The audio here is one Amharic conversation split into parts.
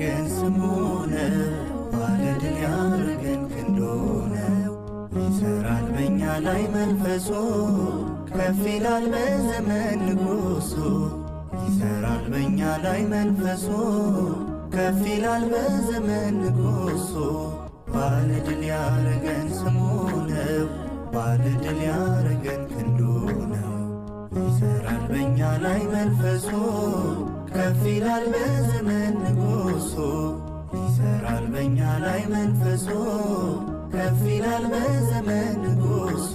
ያረገን ስሙ ነው፣ ባለድል ያረገን ክንዱ ነው። ይሠራል በእኛ ላይ መንፈሱ፣ ከፍ ይላል በዘመን ንጉሡ። ይሠራል በእኛ ላይ መንፈሱ፣ ከፍ ይላል በዘመን ንጉሡ። ባለድል ያረገን ስሙ ነው፣ ባለድል ያረገን ክንዱ ነው። ይሠራል በእኛ ላይ መንፈሱ፣ ከፍ ይላል በዘመን ንጉሡ። ይሠራል በእኛ ላይ መንፈሱ፣ ከፍ ይላል በዘመን ንጉሡ።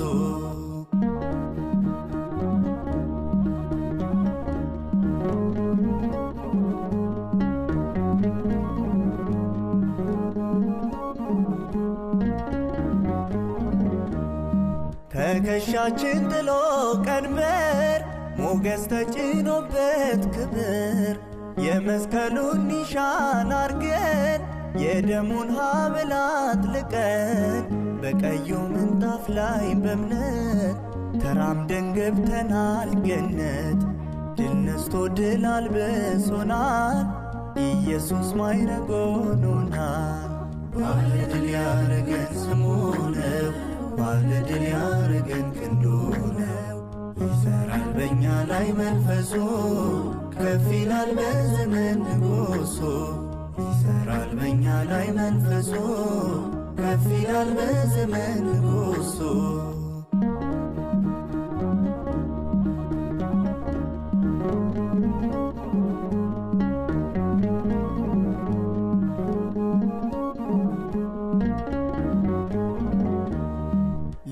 ትከሻችን ጥሎ ቀንበር፣ ሞገስ ተጭኖበት ክብር። የመስቀሉን ኒሻን አርገን፣ የደሙን ሐብል አጥልቀን፣ በቀዩ ምንጣፍ ላይ በእምነት ተራምደን ገብተናል ገነት። ድል ነስቶ ድል አልብሶናል፣ ኢየሱስ ማዕረግ ሆኖናል። ባለድል ያረገን ስሙ ነው፣ ባለድል ያረገን ክንዱ ነው። ይሠራል በእኛ ላይ መንፈሱ፣ ከፍ ይላል በዘመን ንጉሡ። ይሠራል በእኛ ላይ መንፈሱ፣ ከፍ ይላል በዘመን ንጉሡ።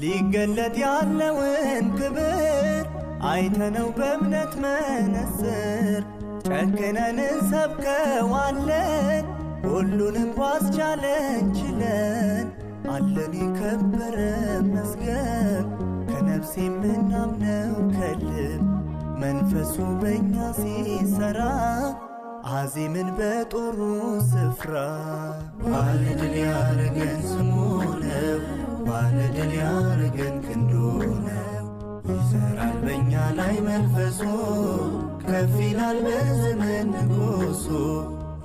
ሊገለጥ ያለውን ክብር አይተነው በእምነት መነጽር፣ ጨክነን እንሰብከዋለን ሁሉንም ባስቻለን ችለን። አለን የከበረ መዝገብ ከነፍስ የምናምነው ከልብ፣ መንፈሱ በእኛ ሲሠራ አዜምን በጦሩ ስፍራ። ባለድል ያረገን ስሙ ነው፣ ባለድል ያረገን ክንዱ ነው። ይሠራል በእኛ ላይ መንፈሱ፣ ከፍ ይላል በዘመን ንጉሡ።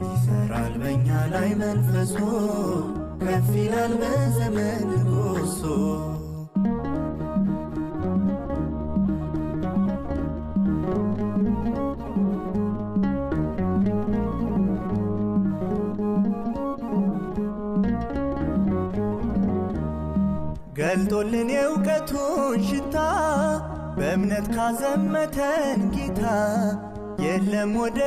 ይሠራል በእኛ ላይ መንፈሱ፣ ከፍ ይላል በዘመን ንጉሡ። ገልጦልን የእውቀቱን ሽታ፣ በእምነት ካዘመተን ጌታ የለም ወደ